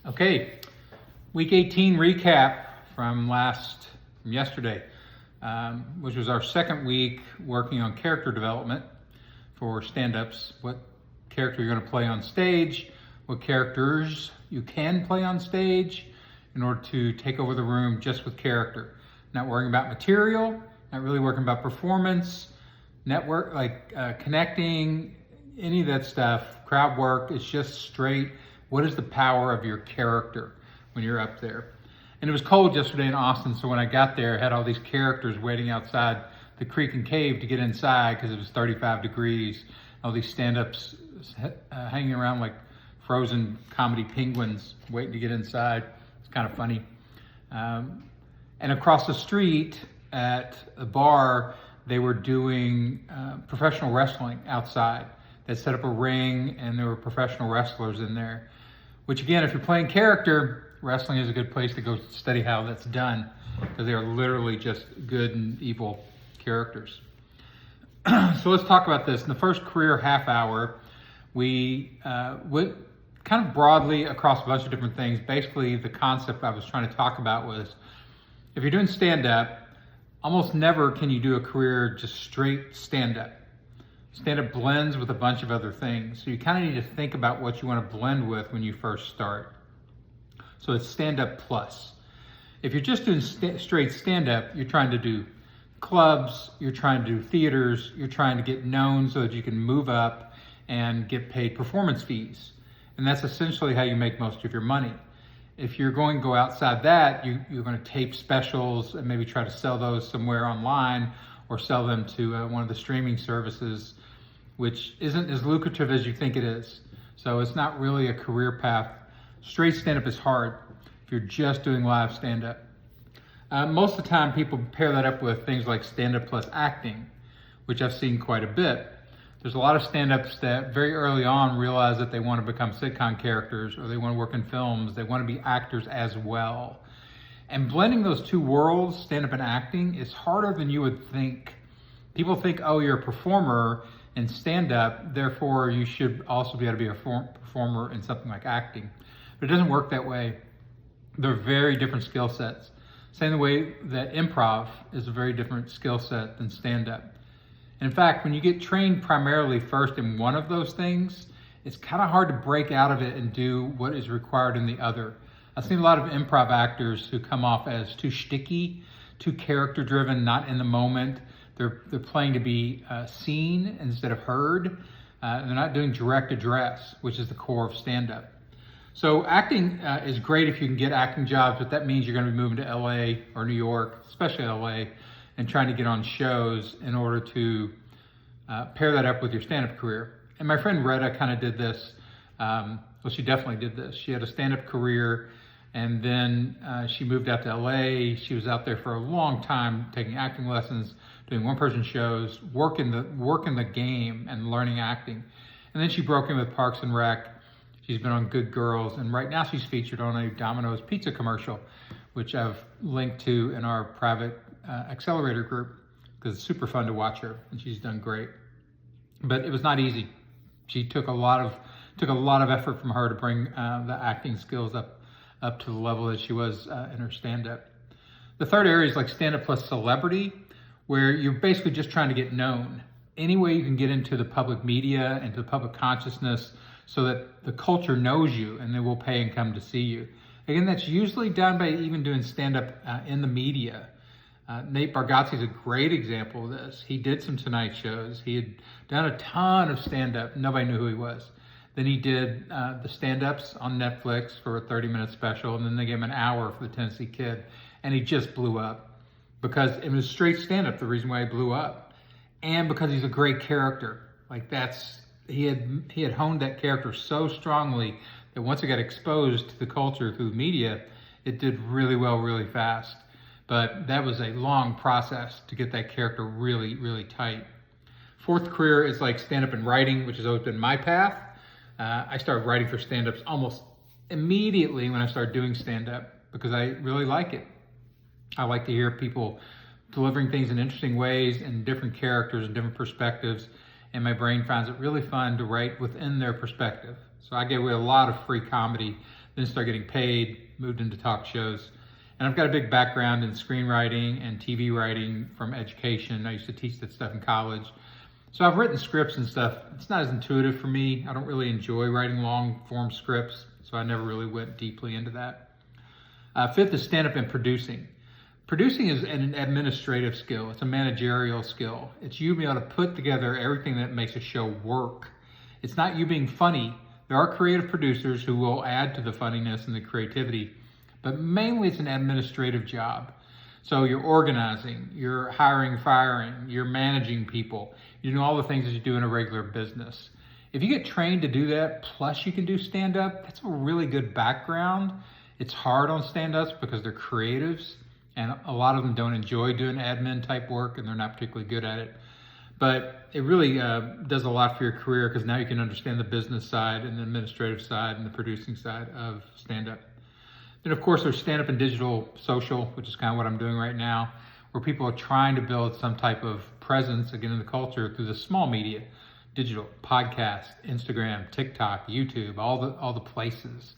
Okay, week 18 recap from yesterday, which was our second week working on character development for stand-ups. What character you're going to play on stage, what characters you can play on stage in order to take over the room just with character. Not worrying about material, not really working about performance, network, connecting, any of that stuff, crowd work. It's just straight, what is the power of your character when you're up there? And it was cold yesterday in Austin, so when I got there, I had all these characters waiting outside the creek and cave to get inside because it was 35 degrees. All these stand-ups hanging around like frozen comedy penguins waiting to get inside. It's kind of funny. And across the street at a bar, they were doing professional wrestling outside. They set up a ring and there were professional wrestlers in there. Which again, if you're playing character, wrestling is a good place to go study how that's done, because they are literally just good and evil characters. So let's talk about this. In the first career half hour, we went kind of broadly across a bunch of different things. Basically, the concept I was trying to talk about was, if you're doing stand-up, almost never can you do a career just straight stand-up. Stand-up blends with a bunch of other things. So you kind of need to think about what you want to blend with when you first start. So it's stand-up plus. If you're just doing straight stand-up, you're trying to do clubs, you're trying to do theaters, you're trying to get known so that you can move up and get paid performance fees. And that's essentially how you make most of your money. If you're going to go outside that, you're going to tape specials and maybe try to sell those somewhere online or sell them to one of the streaming services, which isn't as lucrative as you think it is. So it's not really a career path. Straight stand-up is hard if you're just doing live stand-up. Most of the time people pair that up with things like stand-up plus acting, which I've seen quite a bit. There's a lot of stand-ups that very early on realize that they want to become sitcom characters or they want to work in films, they want to be actors as well. And blending those two worlds, stand-up and acting, is harder than you would think. People think, oh, you're a performer in stand-up, therefore you should also be able to be a performer in something like acting. But it doesn't work that way. They're very different skill sets. Same the way that improv is a very different skill set than stand-up. In fact, when you get trained primarily first in one of those things, it's kind of hard to break out of it and do what is required in the other. I've seen a lot of improv actors who come off as too shticky, too character-driven, not in the moment. They're playing to be seen instead of heard. They're not doing direct address, which is the core of stand-up. So acting is great if you can get acting jobs, but that means you're going to be moving to LA or New York, especially LA, and trying to get on shows in order to pair that up with your stand-up career. And my friend Retta kind of did this. Well, she definitely did this. She had a stand-up career, and then she moved out to LA. She was out there for a long time taking acting lessons, doing one-person shows, working the game and learning acting. And then she broke in with Parks and Rec. She's been on Good Girls, and right now she's featured on a Domino's pizza commercial, which I've linked to in our private accelerator group because it's super fun to watch her, and she's done great. But it was not easy. She took a lot of effort from her to bring the acting skills up to the level that she was in her stand-up. The third area is like stand-up plus celebrity, where you're basically just trying to get known. Any way you can get into the public media, into the public consciousness, so that the culture knows you and they will pay and come to see you. Again, that's usually done by even doing stand-up in the media. Nate Bargatze is a great example of this. He did some Tonight shows. He had done a ton of stand-up. Nobody knew who he was. Then he did the stand-ups on Netflix for a 30-minute special, and then they gave him an hour for the Tennessee Kid, and he just blew up because it was straight stand-up, the reason why he blew up, and because he's a great character. He had honed that character so strongly that once it got exposed to the culture through media, it did really well, really fast. But that was a long process to get that character really, really tight. Fourth career is like stand-up and writing, which has always been my path. I started writing for stand-ups almost immediately when I started doing stand-up because I really like it. I like to hear people delivering things in interesting ways and different characters and different perspectives. And my brain finds it really fun to write within their perspective. So I gave away a lot of free comedy then started getting paid, moved into talk shows. And I've got a big background in screenwriting and TV writing from education. I used to teach that stuff in college. So I've written scripts and stuff. It's not as intuitive for me. I don't really enjoy writing long form scripts, so I never really went deeply into that. Fifth is stand-up and producing. Producing is an administrative skill. It's a managerial skill. It's you being able to put together everything that makes a show work. It's not you being funny. There are creative producers who will add to the funniness and the creativity, but mainly it's an administrative job. So you're organizing, you're hiring, firing, you're managing people. You know all the things that you do in a regular business. If you get trained to do that, plus you can do stand-up, that's a really good background. It's hard on stand-ups because they're creatives, and a lot of them don't enjoy doing admin type work, and they're not particularly good at it. But it really does a lot for your career, because now you can understand the business side and the administrative side and the producing side of stand-up. Then of course there's stand-up and digital social, which is kind of what I'm doing right now, where people are trying to build some type of presence again in the culture through the small media, digital, podcast, Instagram, TikTok, YouTube, all the places.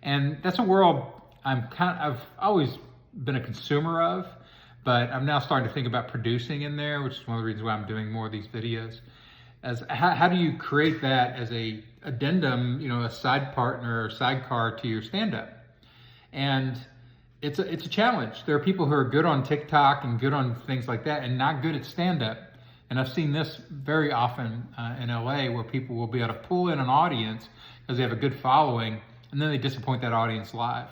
And that's a world I've always been a consumer of, but I'm now starting to think about producing in there, which is one of the reasons why I'm doing more of these videos. As how do you create that as a addendum, a side partner or sidecar to your stand-up? And it's a challenge. There are people who are good on TikTok and good on things like that and not good at stand-up. And I've seen this very often in LA, where people will be able to pull in an audience because they have a good following, and then they disappoint that audience live,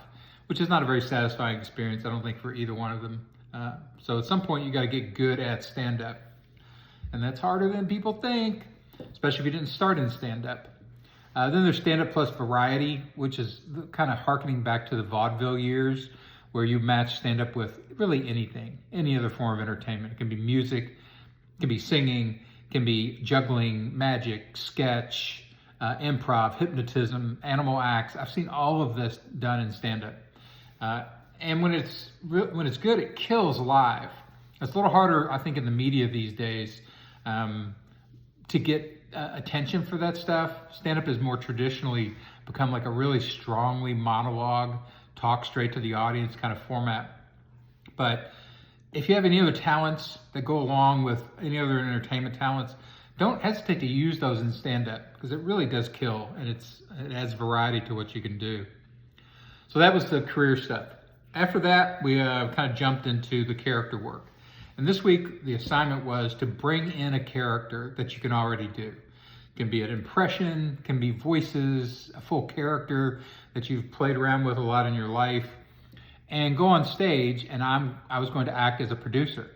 which is not a very satisfying experience, I don't think, for either one of them. So at some point you got to get good at stand-up. And that's harder than people think, especially if you didn't start in stand-up. Then there's stand-up plus variety, which is kind of harkening back to the vaudeville years, where you match stand-up with really anything, any other form of entertainment. It can be music, it can be singing, it can be juggling, magic, sketch, improv, hypnotism, animal acts. I've seen all of this done in stand-up. And when it's good, it kills live. It's a little harder, I think, in the media these days to get attention for that stuff. Stand-up has more traditionally become like a really strongly monologue, talk straight to the audience kind of format. But if you have any other talents that go along with any other entertainment talents, don't hesitate to use those in stand-up, because it really does kill, and it adds variety to what you can do. So that was the career stuff. After that, we kind of jumped into the character work. And this week, the assignment was to bring in a character that you can already do. It can be an impression, can be voices, a full character that you've played around with a lot in your life, and go on stage, and I was going to act as a producer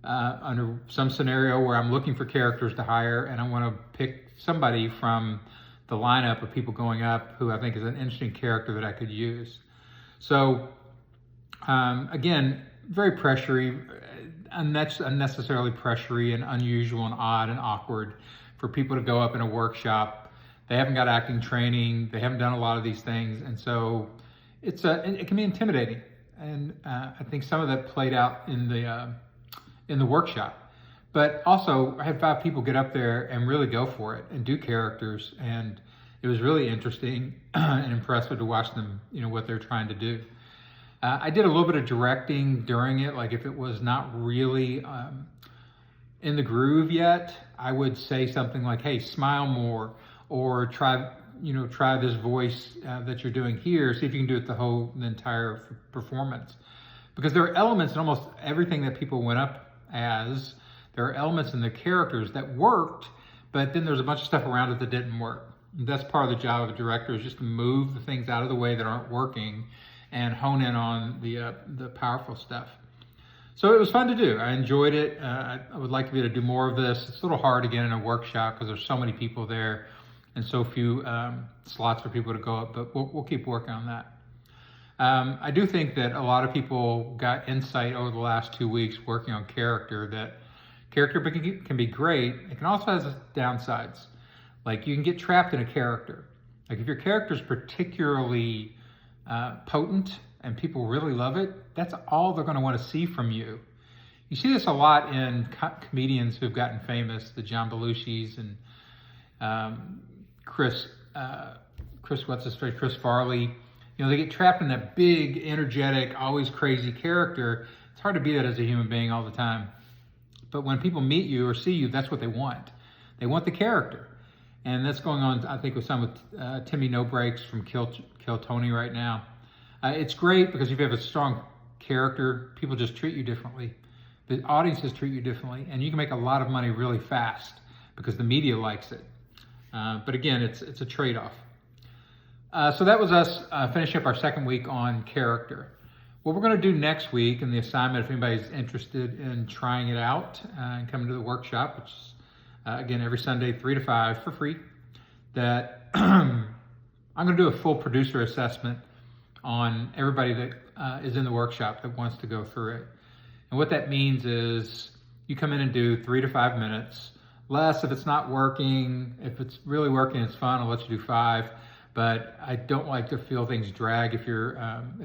under some scenario where I'm looking for characters to hire, and I want to pick somebody from the lineup of people going up who I think is an interesting character that I could use. So again, very pressury, unnecessarily pressury and unusual and odd and awkward for people to go up in a workshop. They haven't got acting training, they haven't done a lot of these things, and so it can be intimidating. And I think some of that played out in the workshop. But also, I had 5 people get up there and really go for it and do characters, and it was really interesting and impressive to watch them, what they're trying to do. I did a little bit of directing during it, like if it was not really in the groove yet, I would say something like, hey, smile more, or try this voice that you're doing here, see if you can do it the entire performance. Because there are elements in almost everything that people went up as. There are elements in the characters that worked, but then there's a bunch of stuff around it that didn't work. And that's part of the job of a director, is just to move the things out of the way that aren't working and hone in on the powerful stuff. So it was fun to do. I enjoyed it. I would like to be able to do more of this. It's a little hard again in a workshop because there's so many people there and so few slots for people to go up, but we'll keep working on that. I do think that a lot of people got insight over the last 2 weeks working on character, that character can be great. It can also have downsides. Like, you can get trapped in a character. Like, if your character is particularly potent and people really love it, that's all they're going to want to see from you. You see this a lot in comedians who've gotten famous, the John Belushis and Chris Farley. They get trapped in that big, energetic, always crazy character. It's hard to be that as a human being all the time. But when people meet you or see you, that's what they want. They want the character. And that's going on, I think, with some with Timmy No Breaks from Kill Tony right now. It's great because if you have a strong character, people just treat you differently. The audiences treat you differently, and you can make a lot of money really fast because the media likes it. But again, it's a trade-off. So that was us finishing up our second week on character. What we're going to do next week, and the assignment, if anybody's interested in trying it out and coming to the workshop, which is, again, every Sunday, 3 to 5 for free, that I'm going to do a full producer assessment on everybody that is in the workshop that wants to go through it. And what that means is you come in and do 3 to 5 minutes, less if it's not working. If it's really working, it's fun, I'll let you do 5. But I don't like to feel things drag if you're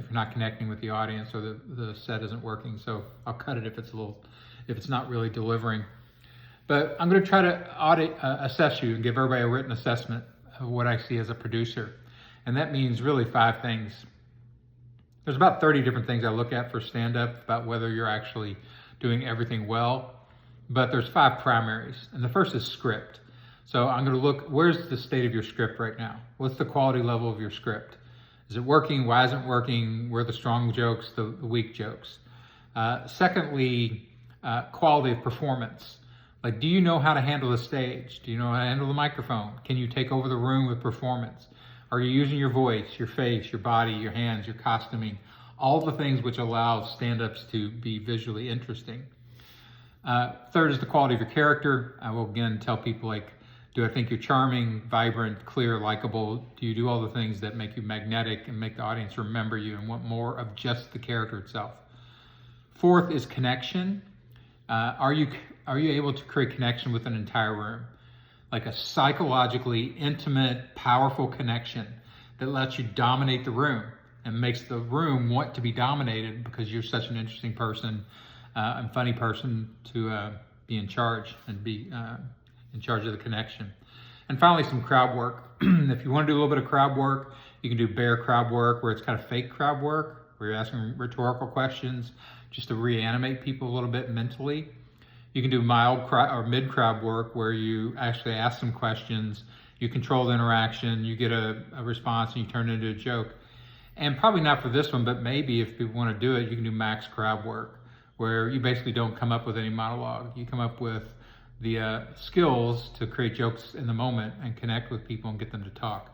not connecting with the audience or the set isn't working. So I'll cut it if it's not really delivering. But I'm going to try to assess you and give everybody a written assessment of what I see as a producer. And that means really 5 things. There's about 30 different things I look at for stand-up about whether you're actually doing everything well. But there's 5 primaries. And the first is script. So I'm going to look, where's the state of your script right now? What's the quality level of your script? Is it working? Why isn't it working? Where are the strong jokes, the weak jokes? Secondly, quality of performance. Like, do you know how to handle the stage? Do you know how to handle the microphone? Can you take over the room with performance? Are you using your voice, your face, your body, your hands, your costuming? All the things which allow stand-ups to be visually interesting. Third is the quality of your character. I will again tell people, like, do I think you're charming, vibrant, clear, likable? Do you do all the things that make you magnetic and make the audience remember you and want more of just the character itself? Fourth is connection. Are you able to create connection with an entire room? Like a psychologically intimate, powerful connection that lets you dominate the room and makes the room want to be dominated because you're such an interesting person and funny person to be in charge and be in charge of the connection. And finally, some crowd work. If you want to do a little bit of crowd work, you can do bear crowd work, where it's kind of fake crowd work, where you're asking rhetorical questions just to reanimate people a little bit mentally. You can do mild or mid crowd work, where you actually ask some questions, you control the interaction, you get a response, and you turn it into a joke. And probably not for this one, but maybe if people want to do it, you can do max crowd work, where you basically don't come up with any monologue. You come up with the skills to create jokes in the moment and connect with people and get them to talk.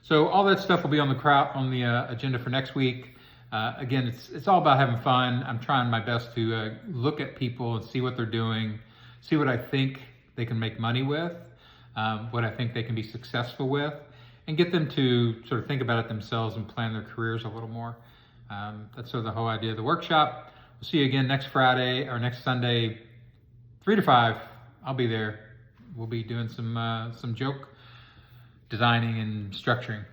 So all that stuff will be on the agenda for next week. Again, it's all about having fun. I'm trying my best to look at people and see what they're doing, see what I think they can make money with, what I think they can be successful with, and get them to sort of think about it themselves and plan their careers a little more. That's sort of the whole idea of the workshop. We'll see you again next Friday or next Sunday, 3 to 5. I'll be there. We'll be doing some joke designing and structuring.